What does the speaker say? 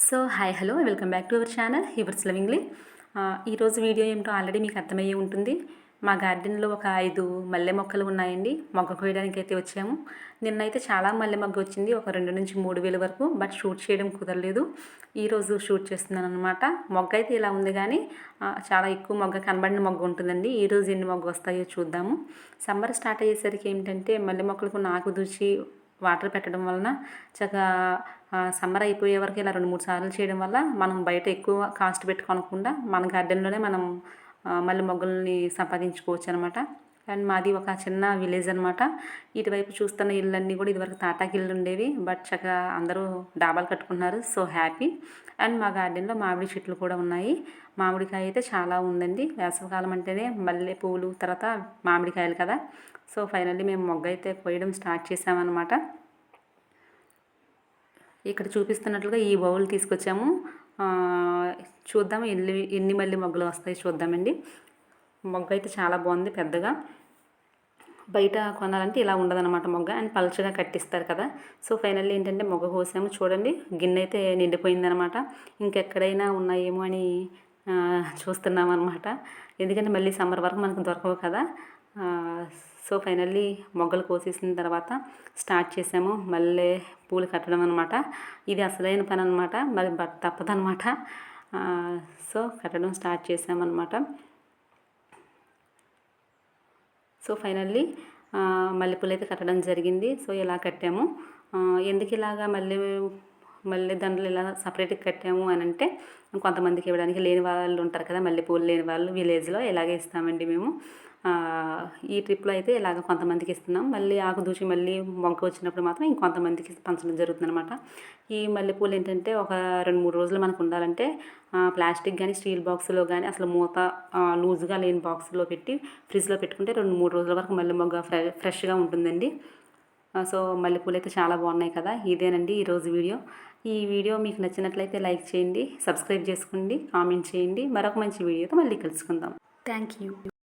So hi hello welcome back to our channel hivers lovingly. ఈరోజు video ఏమిటో already మీకు అర్థమయ్యే ఉంటుంది. మా గార్డెన్లో ఒక 5 మల్లె మొక్కలు ఉన్నాయండి. మొగ్గ కోయడానికి అయితే వచ్చాము. నిన్నైతే చాలా మల్లె మొగ్గ వచ్చింది, ఒక 2 నుంచి 3 వేల వరకు. బట్ షూట్ చేయడం కుదరలేదు. ఈరోజు షూట్ చేస్తున్నాను అనమాట. మొగ్గ అయితే ఇలా ఉంది కానీ చాలా ఎక్కువ మొగ్గ కనబడిన మొగ్గ ఉంటుందండి. ఈరోజు ఎన్ని మొగ్గ వస్తాయో చూద్దాము. సమ్మర్ స్టార్ట్ అయ్యేసరికి ఏమిటంటే మల్లె మొక్కలకు ఆకు దూచి వాటర్ పెట్టడం వలన చక్కగా సమ్మర్ అయిపోయే వరకు ఇలా 2-3 సార్లు చేయడం వల్ల మనం బయట ఎక్కువ కాస్ట్ పెట్టి కొనకుండా మన గార్డెన్లోనే మనం మల్లె మొగ్గల్ని సంపాదించుకోవచ్చు అనమాట. అండ్ మాది ఒక చిన్న విలేజ్ అనమాట. ఇటువైపు చూస్తున్న ఇళ్ళన్నీ కూడా ఇదివరకు తాటాకి ఇళ్ళు ఉండేవి. బట్ చక్కగా అందరూ డాబాలు కట్టుకున్నారు. So happy. అండ్ మా గార్డెన్లో మామిడి చెట్లు కూడా ఉన్నాయి. మామిడికాయ అయితే చాలా ఉందండి. వేసవికాలం అంటేనే మల్లె పువ్వులు, తర్వాత మామిడికాయలు కదా. సో ఫైనల్లీ మేము మొగ్గ అయితే కోయడం స్టార్ట్ చేసామన్నమాట. ఇక్కడ చూపిస్తున్నట్లుగా ఈ బౌల్ తీసుకొచ్చాము. చూద్దాం ఎన్ని మల్లె మొగ్గలు వస్తాయి చూద్దామండి. మొగ్గ అయితే చాలా బాగుంది, పెద్దగా. బయట కొనాలంటే ఇలా ఉండదన్నమాట మొగ్గ. అండ్ పలుచగా కట్టిస్తారు కదా. సో ఫైనల్లీ ఏంటంటే మొగ్గ కోసాము. చూడండి, గిన్నె అయితే నిండిపోయిందనమాట. ఇంకెక్కడైనా ఉన్నాయేమో అని చూస్తున్నాం అనమాట. ఎందుకంటే మళ్ళీ సమ్మర్ వరకు మనకు దొరకవు కదా. సో ఫైనల్లీ మొగ్గలు కోసేసిన తర్వాత స్టార్ట్ చేసాము మళ్ళీ పూలు కట్టడం అనమాట. ఇది అసలైన పని అనమాట, మరి తప్పదనమాట. సో కట్టడం స్టార్ట్ చేసామన్నమాట. సో ఫైనల్లీ మల్లెపూలు అయితే కట్టడం జరిగింది. సో ఇలా కట్టాము. ఎందుకు ఇలాగా మల్లె దండలు ఇలా సపరేట్గా కట్టాము అని అంటే, కొంతమందికి ఇవ్వడానికి లేని వాళ్ళు ఉంటారు కదా, మల్లెపూలు లేని వాళ్ళు విలేజ్లో ఇలాగే ఇస్తామండి మేము. ఈ ట్రిప్లో అయితే ఇలాగ కొంతమందికి ఇస్తున్నాం. మళ్ళీ ఆకు దూచి మళ్ళీ మొగ్గ వచ్చినప్పుడు మాత్రం ఇంకొంతమందికి పంచడం జరుగుతుంది అనమాట. ఈ మల్లెపూలు ఏంటంటే ఒక 2-3 రోజులు మనకు ఉండాలంటే ప్లాస్టిక్ కానీ స్టీల్ బాక్స్లో కానీ అసలు మూత లూజ్గా లేని బాక్స్లో పెట్టి ఫ్రిడ్జ్లో పెట్టుకుంటే 2-3 రోజుల వరకు మల్లె మొగ్గ ఫ్రెష్గా ఉంటుందండి. సో మల్లెపూలు అయితే చాలా బాగున్నాయి కదా. ఇదేనండి ఈరోజు వీడియో. ఈ వీడియో మీకు నచ్చినట్లయితే లైక్ చేయండి, సబ్స్క్రైబ్ చేసుకోండి, కామెంట్ చేయండి. మరొక మంచి వీడియోతో మళ్ళీ కలుసుకుందాం. Thank you.